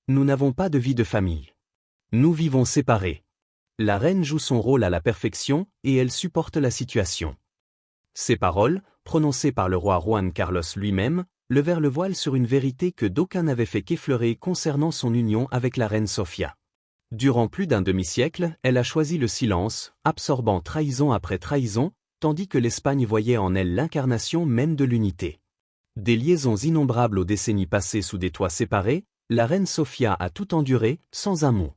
nous n'avons pas de vie de famille. Nous vivons séparés. La reine joue son rôle à la perfection et elle supporte la situation. » Ces paroles, prononcées par le roi Juan Carlos lui-même, levèrent le voile sur une vérité que d'aucuns n'avaient fait qu'effleurer concernant son union avec la reine Sofia. Durant plus d'un demi-siècle, elle a choisi le silence, absorbant trahison après trahison, tandis que l'Espagne voyait en elle l'incarnation même de l'unité. Des liaisons innombrables aux décennies passées sous des toits séparés, la reine Sofia a tout enduré, sans un mot.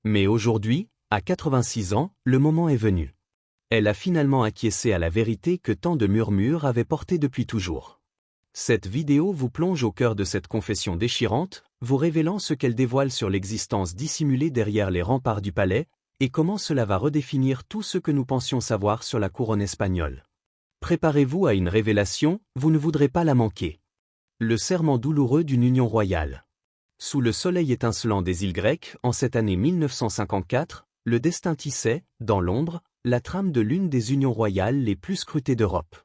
Mais aujourd'hui, à 86 ans, le moment est venu. Elle a finalement acquiescé à la vérité que tant de murmures avaient portée depuis toujours. Cette vidéo vous plonge au cœur de cette confession déchirante, vous révélant ce qu'elle dévoile sur l'existence dissimulée derrière les remparts du palais, et comment cela va redéfinir tout ce que nous pensions savoir sur la couronne espagnole. Préparez-vous à une révélation, vous ne voudrez pas la manquer. Le serment douloureux d'une union royale. Sous le soleil étincelant des îles grecques, en cette année 1954, le destin tissait, dans l'ombre, la trame de l'une des unions royales les plus scrutées d'Europe.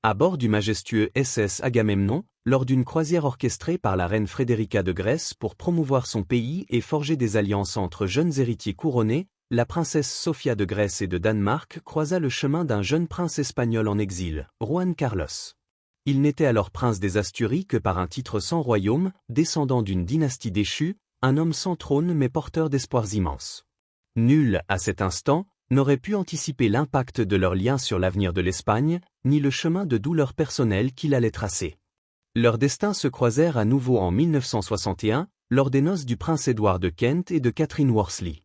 À bord du majestueux SS Agamemnon, lors d'une croisière orchestrée par la reine Frédérica de Grèce pour promouvoir son pays et forger des alliances entre jeunes héritiers couronnés, la princesse Sofia de Grèce et de Danemark croisa le chemin d'un jeune prince espagnol en exil, Juan Carlos. Il n'était alors prince des Asturies que par un titre sans royaume, descendant d'une dynastie déchue, un homme sans trône mais porteur d'espoirs immenses. Nul, à cet instant, n'aurait pu anticiper l'impact de leur lien sur l'avenir de l'Espagne, ni le chemin de douleur personnelle qu'il allait tracer. Leurs destins se croisèrent à nouveau en 1961, lors des noces du prince Édouard de Kent et de Catherine Worsley.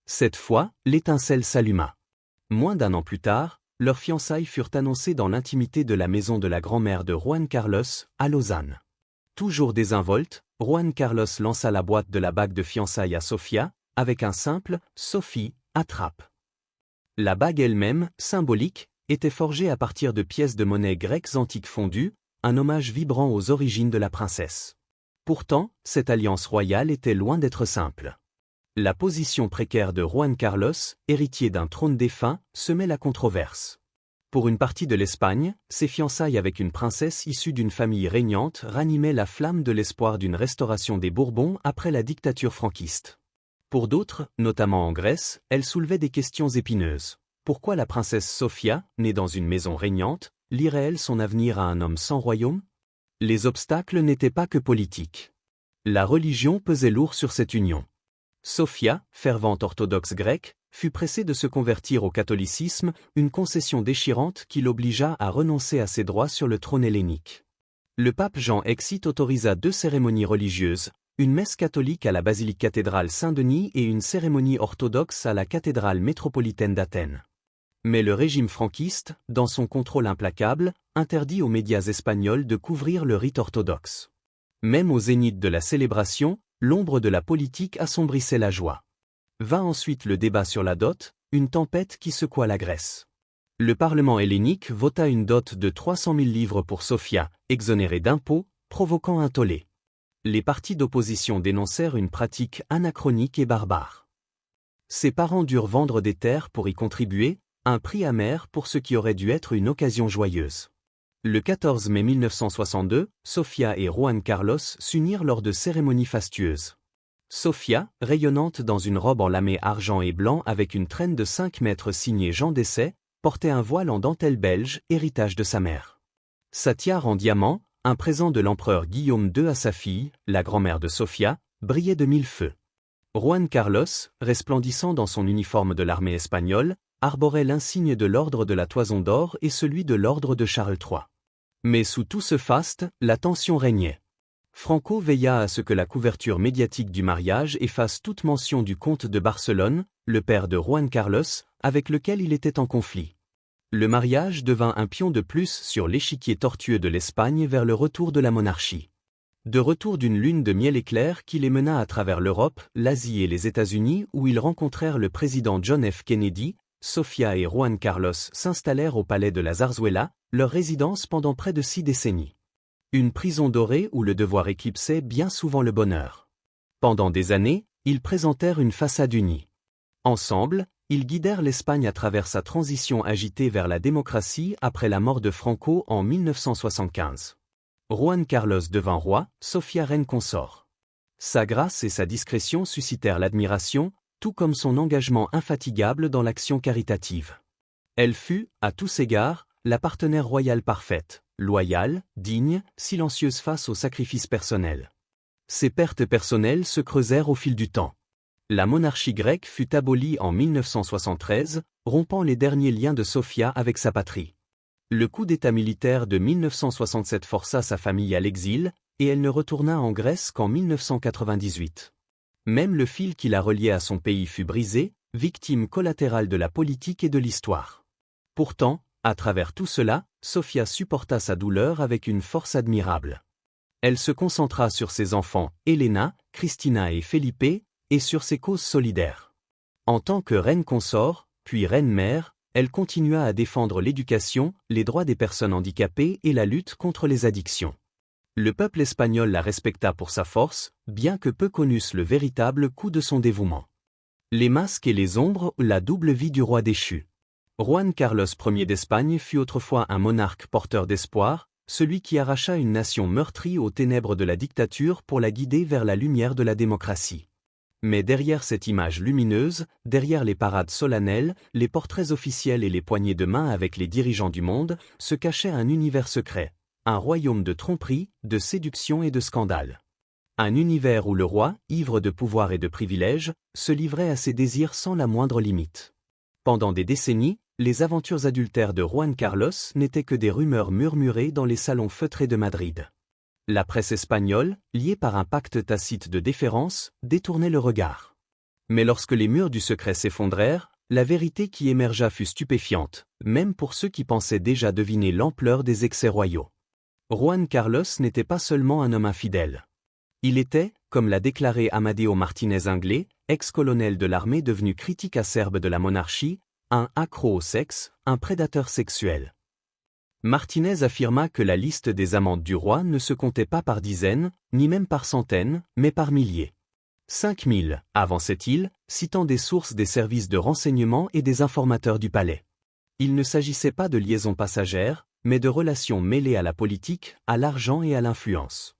Cette fois, l'étincelle s'alluma. Moins d'un an plus tard, leurs fiançailles furent annoncées dans l'intimité de la maison de la grand-mère de Juan Carlos, à Lausanne. Toujours désinvolte, Juan Carlos lança la boîte de la bague de fiançailles à Sofia, avec un simple « Sophie, attrape ». La bague elle-même, symbolique, était forgée à partir de pièces de monnaie grecques antiques fondues, un hommage vibrant aux origines de la princesse. Pourtant, cette alliance royale était loin d'être simple. La position précaire de Juan Carlos, héritier d'un trône défunt, semait la controverse. Pour une partie de l'Espagne, ses fiançailles avec une princesse issue d'une famille régnante ranimaient la flamme de l'espoir d'une restauration des Bourbons après la dictature franquiste. Pour d'autres, notamment en Grèce, elle soulevait des questions épineuses. Pourquoi la princesse Sofia, née dans une maison régnante, lierait-elle son avenir à un homme sans royaume? Les obstacles n'étaient pas que politiques. La religion pesait lourd sur cette union. Sofia, fervente orthodoxe grecque, fut pressée de se convertir au catholicisme, une concession déchirante qui l'obligea à renoncer à ses droits sur le trône hellénique. Le pape Jean Exit autorisa 2 cérémonies religieuses, une messe catholique à la basilique cathédrale Saint-Denis et une cérémonie orthodoxe à la cathédrale métropolitaine d'Athènes. Mais le régime franquiste, dans son contrôle implacable, interdit aux médias espagnols de couvrir le rite orthodoxe. Même au zénith de la célébration, l'ombre de la politique assombrissait la joie. Vint ensuite le débat sur la dot, une tempête qui secoua la Grèce. Le Parlement hellénique vota une dot de 300 000 livres pour Sofia, exonérée d'impôts, provoquant un tollé. Les partis d'opposition dénoncèrent une pratique anachronique et barbare. Ses parents durent vendre des terres pour y contribuer, un prix amer pour ce qui aurait dû être une occasion joyeuse. Le 14 mai 1962, Sofia et Juan Carlos s'unirent lors de cérémonies fastueuses. Sofia, rayonnante dans une robe en lamé argent et blanc avec une traîne de 5 mètres signée Jean d'Essai, portait un voile en dentelle belge, héritage de sa mère. Sa tiare en diamant, un présent de l'empereur Guillaume II à sa fille, la grand-mère de Sofia, brillait de 1000 feux. Juan Carlos, resplendissant dans son uniforme de l'armée espagnole, arborait l'insigne de l'ordre de la Toison d'Or et celui de l'ordre de Charles III. Mais sous tout ce faste, la tension régnait. Franco veilla à ce que la couverture médiatique du mariage efface toute mention du comte de Barcelone, le père de Juan Carlos, avec lequel il était en conflit. Le mariage devint un pion de plus sur l'échiquier tortueux de l'Espagne vers le retour de la monarchie. De retour d'une lune de miel éclair qui les mena à travers l'Europe, l'Asie et les États-Unis où ils rencontrèrent le président John F. Kennedy, Sofia et Juan Carlos s'installèrent au palais de la Zarzuela, leur résidence pendant près de 6 décennies. Une prison dorée où le devoir éclipsait bien souvent le bonheur. Pendant des années, ils présentèrent une façade unie. Ensemble, ils guidèrent l'Espagne à travers sa transition agitée vers la démocratie après la mort de Franco en 1975. Juan Carlos devint roi, Sofia reine consort. Sa grâce et sa discrétion suscitèrent l'admiration, tout comme son engagement infatigable dans l'action caritative. Elle fut, à tous égards, la partenaire royale parfaite, loyale, digne, silencieuse face aux sacrifices personnels. Ses pertes personnelles se creusèrent au fil du temps. La monarchie grecque fut abolie en 1973, rompant les derniers liens de Sofia avec sa patrie. Le coup d'État militaire de 1967 força sa famille à l'exil, et elle ne retourna en Grèce qu'en 1998. Même le fil qui la reliait à son pays fut brisé, victime collatérale de la politique et de l'histoire. Pourtant, à travers tout cela, Sofia supporta sa douleur avec une force admirable. Elle se concentra sur ses enfants, Elena, Christina et Felipe, et sur ses causes solidaires. En tant que reine consort, puis reine-mère, elle continua à défendre l'éducation, les droits des personnes handicapées et la lutte contre les addictions. Le peuple espagnol la respecta pour sa force, bien que peu connussent le véritable coût de son dévouement. Les masques et les ombres, la double vie du roi déchu. Juan Carlos Ier d'Espagne fut autrefois un monarque porteur d'espoir, celui qui arracha une nation meurtrie aux ténèbres de la dictature pour la guider vers la lumière de la démocratie. Mais derrière cette image lumineuse, derrière les parades solennelles, les portraits officiels et les poignées de main avec les dirigeants du monde, se cachait un univers secret, un royaume de tromperie, de séduction et de scandale. Un univers où le roi, ivre de pouvoir et de privilèges, se livrait à ses désirs sans la moindre limite. Pendant des décennies, les aventures adultères de Juan Carlos n'étaient que des rumeurs murmurées dans les salons feutrés de Madrid. La presse espagnole, liée par un pacte tacite de déférence, détournait le regard. Mais lorsque les murs du secret s'effondrèrent, la vérité qui émergea fut stupéfiante, même pour ceux qui pensaient déjà deviner l'ampleur des excès royaux. Juan Carlos n'était pas seulement un homme infidèle. Il était, comme l'a déclaré Amadeo Martínez Inglés, ex-colonel de l'armée devenu critique acerbe de la monarchie, un accro au sexe, un prédateur sexuel. Martínez affirma que la liste des amantes du roi ne se comptait pas par dizaines, ni même par centaines, mais par milliers. 5000, avançait-il, citant des sources des services de renseignement et des informateurs du palais. Il ne s'agissait pas de liaisons passagères, mais de relations mêlées à la politique, à l'argent et à l'influence.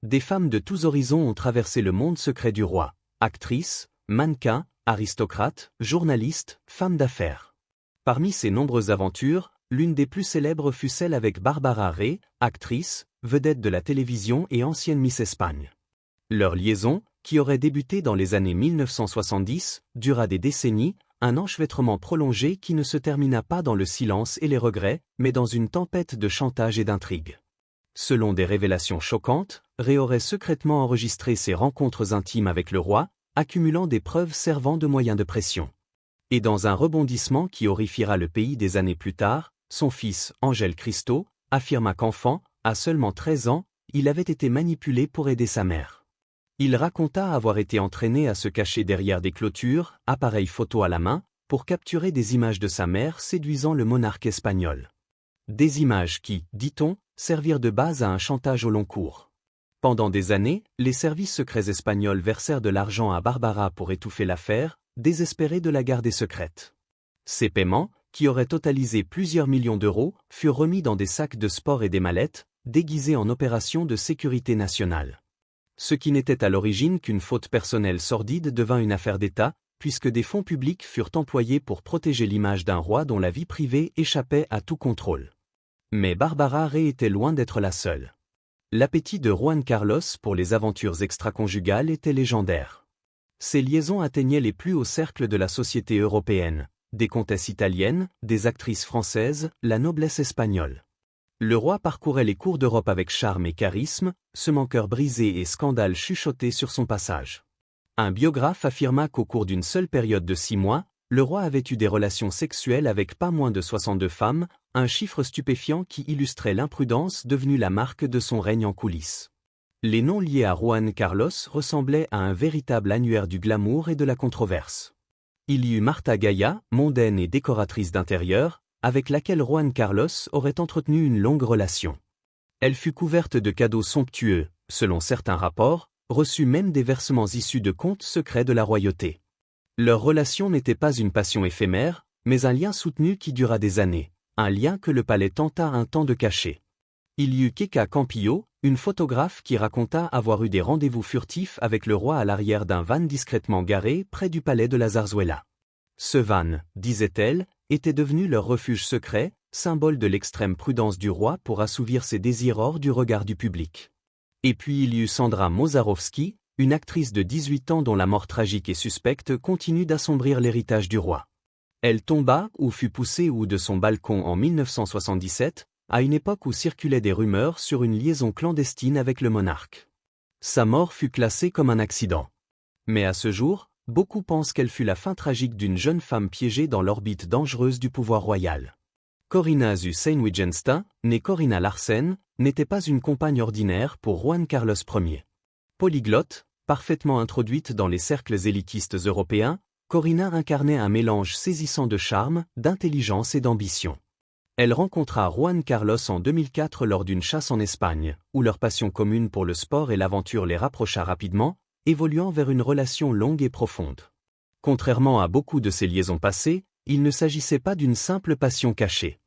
Des femmes de tous horizons ont traversé le monde secret du roi, actrices, mannequins, aristocrates, journalistes, femmes d'affaires. Parmi ces nombreuses aventures, l'une des plus célèbres fut celle avec Barbara Rey, actrice, vedette de la télévision et ancienne Miss Espagne. Leur liaison, qui aurait débuté dans les années 1970, dura des décennies, un enchevêtrement prolongé qui ne se termina pas dans le silence et les regrets, mais dans une tempête de chantage et d'intrigue. Selon des révélations choquantes, Rey aurait secrètement enregistré ses rencontres intimes avec le roi, accumulant des preuves servant de moyen de pression. Et dans un rebondissement qui horrifiera le pays des années plus tard, son fils, Ángel Cristo, affirma qu'enfant, à seulement 13 ans, il avait été manipulé pour aider sa mère. Il raconta avoir été entraîné à se cacher derrière des clôtures, appareil photo à la main, pour capturer des images de sa mère séduisant le monarque espagnol. Des images qui, dit-on, servirent de base à un chantage au long cours. Pendant des années, les services secrets espagnols versèrent de l'argent à Barbara pour étouffer l'affaire, désespérés de la garder secrète. Ces paiements, qui auraient totalisé plusieurs millions d'euros, furent remis dans des sacs de sport et des mallettes, déguisés en opérations de sécurité nationale. Ce qui n'était à l'origine qu'une faute personnelle sordide devint une affaire d'État, puisque des fonds publics furent employés pour protéger l'image d'un roi dont la vie privée échappait à tout contrôle. Mais Barbara Rey était loin d'être la seule. L'appétit de Juan Carlos pour les aventures extraconjugales était légendaire. Ses liaisons atteignaient les plus hauts cercles de la société européenne, des comtesses italiennes, des actrices françaises, la noblesse espagnole. Le roi parcourait les cours d'Europe avec charme et charisme, semant cœurs brisés et scandales chuchotés sur son passage. Un biographe affirma qu'au cours d'une seule période de 6 mois, le roi avait eu des relations sexuelles avec pas moins de 62 femmes, un chiffre stupéfiant qui illustrait l'imprudence devenue la marque de son règne en coulisses. Les noms liés à Juan Carlos ressemblaient à un véritable annuaire du glamour et de la controverse. Il y eut Marta Gaya, mondaine et décoratrice d'intérieur, avec laquelle Juan Carlos aurait entretenu une longue relation. Elle fut couverte de cadeaux somptueux, selon certains rapports, reçut même des versements issus de comptes secrets de la royauté. Leur relation n'était pas une passion éphémère, mais un lien soutenu qui dura des années, un lien que le palais tenta un temps de cacher. Il y eut Keka Campillo, une photographe qui raconta avoir eu des rendez-vous furtifs avec le roi à l'arrière d'un van discrètement garé près du palais de la Zarzuela. Ce van, disait-elle, était devenu leur refuge secret, symbole de l'extrême prudence du roi pour assouvir ses désirs hors du regard du public. Et puis il y eut Sandra Moszarowski, une actrice de 18 ans dont la mort tragique et suspecte continue d'assombrir l'héritage du roi. Elle tomba ou fut poussée de son balcon en 1977, à une époque où circulaient des rumeurs sur une liaison clandestine avec le monarque. Sa mort fut classée comme un accident. Mais à ce jour, beaucoup pensent qu'elle fut la fin tragique d'une jeune femme piégée dans l'orbite dangereuse du pouvoir royal. Corina Zusseinwijensta, née Corina Larsen, n'était pas une compagne ordinaire pour Juan Carlos Ier. Polyglotte, parfaitement introduite dans les cercles élitistes européens, Corina incarnait un mélange saisissant de charme, d'intelligence et d'ambition. Elle rencontra Juan Carlos en 2004 lors d'une chasse en Espagne, où leur passion commune pour le sport et l'aventure les rapprocha rapidement, évoluant vers une relation longue et profonde. Contrairement à beaucoup de ses liaisons passées, il ne s'agissait pas d'une simple passion cachée.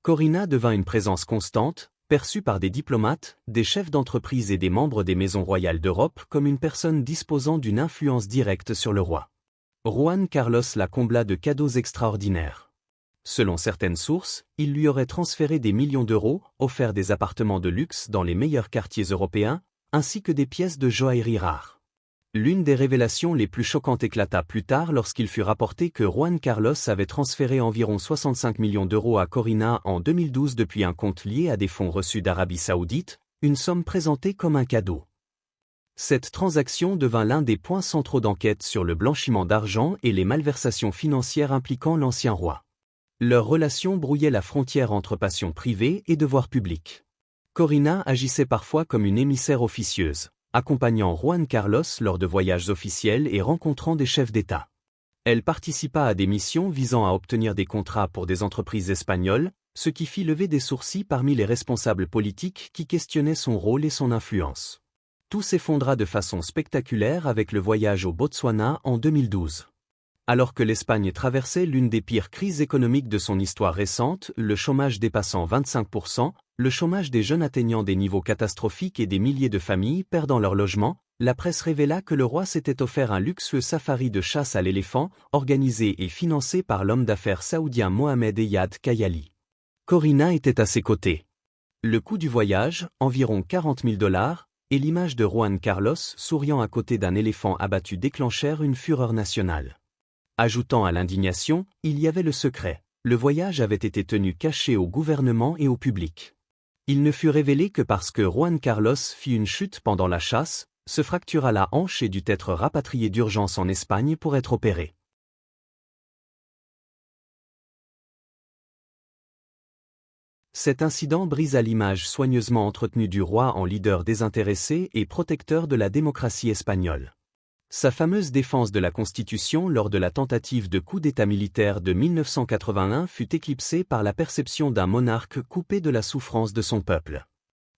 Corina devint une présence constante, perçue par des diplomates, des chefs d'entreprise et des membres des maisons royales d'Europe comme une personne disposant d'une influence directe sur le roi. Juan Carlos la combla de cadeaux extraordinaires. Selon certaines sources, il lui aurait transféré des millions d'euros, offert des appartements de luxe dans les meilleurs quartiers européens, ainsi que des pièces de joaillerie rares. L'une des révélations les plus choquantes éclata plus tard lorsqu'il fut rapporté que Juan Carlos avait transféré environ 65 millions d'euros à Corina en 2012 depuis un compte lié à des fonds reçus d'Arabie Saoudite, une somme présentée comme un cadeau. Cette transaction devint l'un des points centraux d'enquête sur le blanchiment d'argent et les malversations financières impliquant l'ancien roi. Leur relation brouillait la frontière entre passion privée et devoir public. Corina agissait parfois comme une émissaire officieuse, accompagnant Juan Carlos lors de voyages officiels et rencontrant des chefs d'État. Elle participa à des missions visant à obtenir des contrats pour des entreprises espagnoles, ce qui fit lever des sourcils parmi les responsables politiques qui questionnaient son rôle et son influence. Tout s'effondra de façon spectaculaire avec le voyage au Botswana en 2012. Alors que l'Espagne traversait l'une des pires crises économiques de son histoire récente, le chômage dépassant 25%, le chômage des jeunes atteignant des niveaux catastrophiques et des milliers de familles perdant leur logement, la presse révéla que le roi s'était offert un luxueux safari de chasse à l'éléphant, organisé et financé par l'homme d'affaires saoudien Mohamed Eyad Kayali. Corina était à ses côtés. Le coût du voyage, environ 40 000 $, et l'image de Juan Carlos souriant à côté d'un éléphant abattu déclenchèrent une fureur nationale. Ajoutant à l'indignation, il y avait le secret. Le voyage avait été tenu caché au gouvernement et au public. Il ne fut révélé que parce que Juan Carlos fit une chute pendant la chasse, se fractura la hanche et dut être rapatrié d'urgence en Espagne pour être opéré. Cet incident brisa l'image soigneusement entretenue du roi en leader désintéressé et protecteur de la démocratie espagnole. Sa fameuse défense de la Constitution lors de la tentative de coup d'État militaire de 1981 fut éclipsée par la perception d'un monarque coupé de la souffrance de son peuple.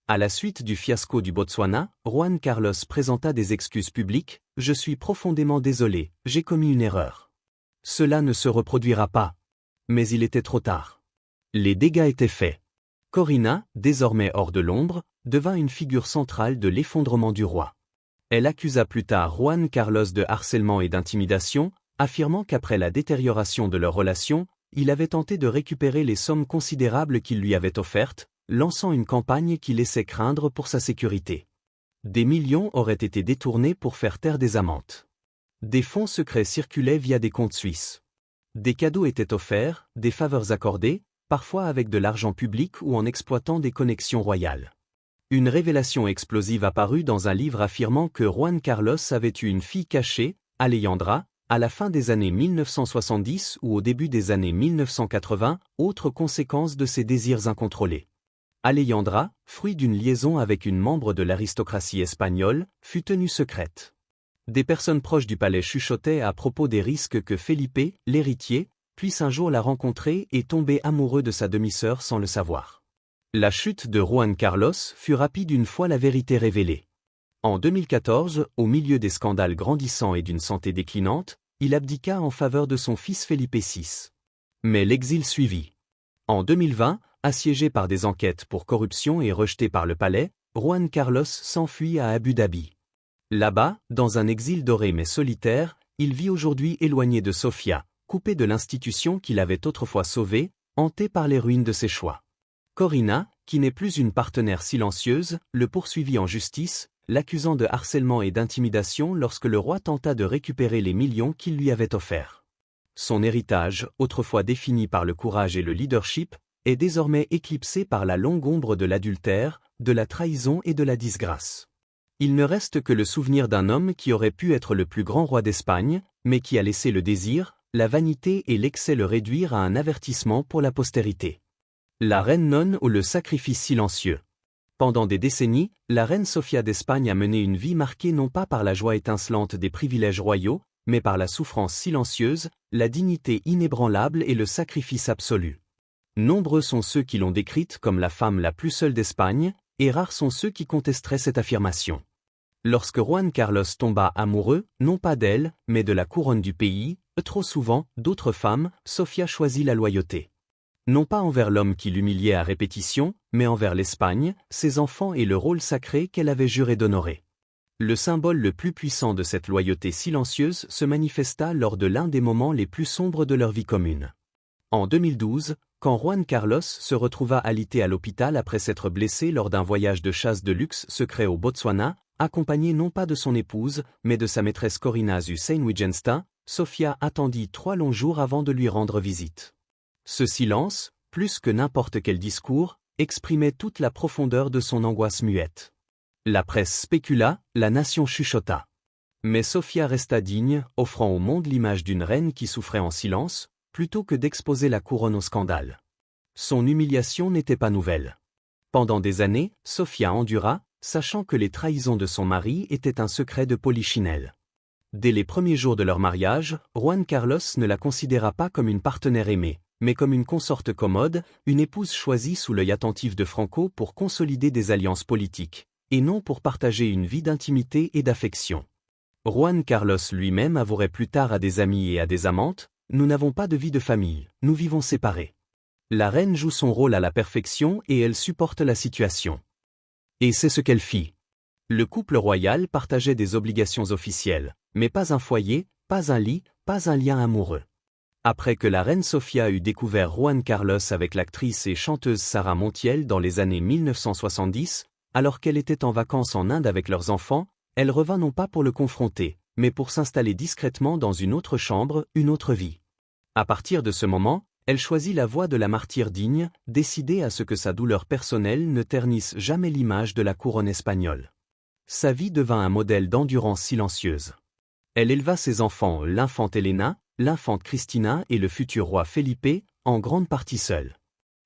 À la suite du fiasco du Botswana, Juan Carlos présenta des excuses publiques « Je suis profondément désolé, j'ai commis une erreur. Cela ne se reproduira pas. » Mais il était trop tard. Les dégâts étaient faits. Corina, désormais hors de l'ombre, devint une figure centrale de l'effondrement du roi. Elle accusa plus tard Juan Carlos de harcèlement et d'intimidation, affirmant qu'après la détérioration de leur relation, il avait tenté de récupérer les sommes considérables qu'il lui avait offertes, lançant une campagne qui laissait craindre pour sa sécurité. Des millions auraient été détournés pour faire taire des amantes. Des fonds secrets circulaient via des comptes suisses. Des cadeaux étaient offerts, des faveurs accordées, parfois avec de l'argent public ou en exploitant des connexions royales. Une révélation explosive apparut dans un livre affirmant que Juan Carlos avait eu une fille cachée, Alejandra, à la fin des années 1970 ou au début des années 1980, autre conséquence de ses désirs incontrôlés. Alejandra, fruit d'une liaison avec une membre de l'aristocratie espagnole, fut tenue secrète. Des personnes proches du palais chuchotaient à propos des risques que Felipe, l'héritier, puisse un jour la rencontrer et tomber amoureux de sa demi-sœur sans le savoir. La chute de Juan Carlos fut rapide une fois la vérité révélée. En 2014, au milieu des scandales grandissants et d'une santé déclinante, il abdiqua en faveur de son fils Felipe VI. Mais l'exil suivit. En 2020, assiégé par des enquêtes pour corruption et rejeté par le palais, Juan Carlos s'enfuit à Abu Dhabi. Là-bas, dans un exil doré mais solitaire, il vit aujourd'hui éloigné de Sofia, coupé de l'institution qu'il avait autrefois sauvée, hanté par les ruines de ses choix. Corina, qui n'est plus une partenaire silencieuse, le poursuivit en justice, l'accusant de harcèlement et d'intimidation lorsque le roi tenta de récupérer les millions qu'il lui avait offerts. Son héritage, autrefois défini par le courage et le leadership, est désormais éclipsé par la longue ombre de l'adultère, de la trahison et de la disgrâce. Il ne reste que le souvenir d'un homme qui aurait pu être le plus grand roi d'Espagne, mais qui a laissé le désir, la vanité et l'excès le réduire à un avertissement pour la postérité. La reine nonne ou le sacrifice silencieux. Pendant des décennies, la reine Sofia d'Espagne a mené une vie marquée non pas par la joie étincelante des privilèges royaux, mais par la souffrance silencieuse, la dignité inébranlable et le sacrifice absolu. Nombreux sont ceux qui l'ont décrite comme la femme la plus seule d'Espagne, et rares sont ceux qui contesteraient cette affirmation. Lorsque Juan Carlos tomba amoureux, non pas d'elle, mais de la couronne du pays, trop souvent, d'autres femmes, Sofia choisit la loyauté. Non pas envers l'homme qui l'humiliait à répétition, mais envers l'Espagne, ses enfants et le rôle sacré qu'elle avait juré d'honorer. Le symbole le plus puissant de cette loyauté silencieuse se manifesta lors de l'un des moments les plus sombres de leur vie commune. En 2012, quand Juan Carlos se retrouva alité à l'hôpital après s'être blessé lors d'un voyage de chasse de luxe secret au Botswana, accompagné non pas de son épouse, mais de sa maîtresse Corina Zusein-Wittgenstein, Sofia attendit 3 longs jours avant de lui rendre visite. Ce silence, plus que n'importe quel discours, exprimait toute la profondeur de son angoisse muette. La presse spécula, la nation chuchota. Mais Sofia resta digne, offrant au monde l'image d'une reine qui souffrait en silence, plutôt que d'exposer la couronne au scandale. Son humiliation n'était pas nouvelle. Pendant des années, Sofia endura, sachant que les trahisons de son mari étaient un secret de polichinelle. Dès les premiers jours de leur mariage, Juan Carlos ne la considéra pas comme une partenaire aimée, mais comme une consorte commode, une épouse choisie sous l'œil attentif de Franco pour consolider des alliances politiques, et non pour partager une vie d'intimité et d'affection. Juan Carlos lui-même avouerait plus tard à des amis et à des amantes, « Nous n'avons pas de vie de famille, nous vivons séparés. » La reine joue son rôle à la perfection et elle supporte la situation. Et c'est ce qu'elle fit. Le couple royal partageait des obligations officielles, mais pas un foyer, pas un lit, pas un lien amoureux. Après que la reine Sofia eut découvert Juan Carlos avec l'actrice et chanteuse Sarah Montiel dans les années 1970, alors qu'elle était en vacances en Inde avec leurs enfants, elle revint non pas pour le confronter, mais pour s'installer discrètement dans une autre chambre, une autre vie. À partir de ce moment, elle choisit la voie de la martyre digne, décidée à ce que sa douleur personnelle ne ternisse jamais l'image de la couronne espagnole. Sa vie devint un modèle d'endurance silencieuse. Elle éleva ses enfants, l'infante Elena, l'infante Cristina et le futur roi Felipe, en grande partie seule.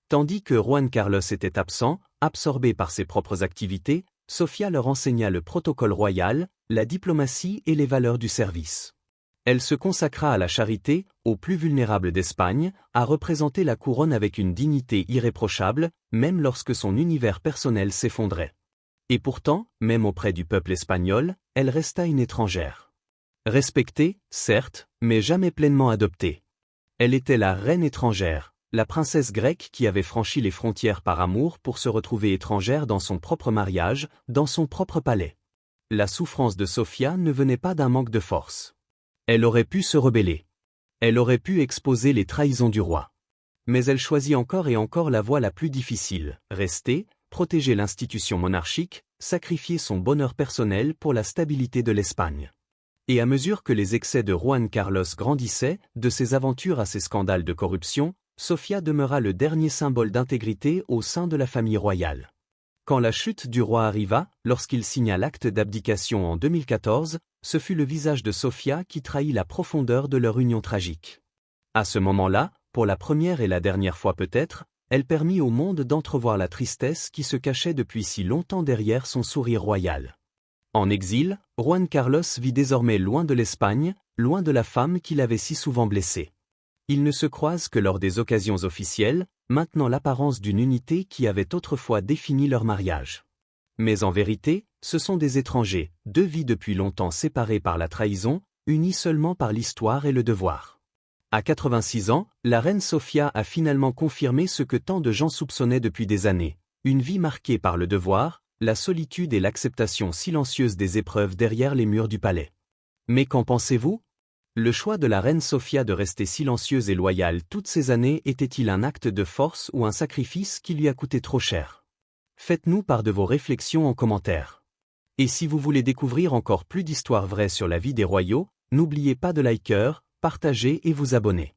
Tandis que Juan Carlos était absent, absorbé par ses propres activités, Sofia leur enseigna le protocole royal, la diplomatie et les valeurs du service. Elle se consacra à la charité, aux plus vulnérables d'Espagne, à représenter la couronne avec une dignité irréprochable, même lorsque son univers personnel s'effondrait. Et pourtant, même auprès du peuple espagnol, elle resta une étrangère. Respectée, certes, mais jamais pleinement adoptée. Elle était la reine étrangère, la princesse grecque qui avait franchi les frontières par amour pour se retrouver étrangère dans son propre mariage, dans son propre palais. La souffrance de Sofia ne venait pas d'un manque de force. Elle aurait pu se rebeller. Elle aurait pu exposer les trahisons du roi. Mais elle choisit encore et encore la voie la plus difficile, rester, protéger l'institution monarchique, sacrifier son bonheur personnel pour la stabilité de l'Espagne. Et à mesure que les excès de Juan Carlos grandissaient, de ses aventures à ses scandales de corruption, Sofia demeura le dernier symbole d'intégrité au sein de la famille royale. Quand la chute du roi arriva, lorsqu'il signa l'acte d'abdication en 2014, ce fut le visage de Sofia qui trahit la profondeur de leur union tragique. À ce moment-là, pour la première et la dernière fois peut-être, elle permit au monde d'entrevoir la tristesse qui se cachait depuis si longtemps derrière son sourire royal. En exil, Juan Carlos vit désormais loin de l'Espagne, loin de la femme qu'il avait si souvent blessée. Ils ne se croisent que lors des occasions officielles, maintenant l'apparence d'une unité qui avait autrefois défini leur mariage. Mais en vérité, ce sont des étrangers, 2 vies depuis longtemps séparées par la trahison, unies seulement par l'histoire et le devoir. À 86 ans, la reine Sofia a finalement confirmé ce que tant de gens soupçonnaient depuis des années, une vie marquée par le devoir, la solitude et l'acceptation silencieuse des épreuves derrière les murs du palais. Mais qu'en pensez-vous? Le choix de la reine Sophia de rester silencieuse et loyale toutes ces années était-il un acte de force ou un sacrifice qui lui a coûté trop cher? Faites-nous part de vos réflexions en commentaire. Et si vous voulez découvrir encore plus d'histoires vraies sur la vie des royaux, n'oubliez pas de liker, partager et vous abonner.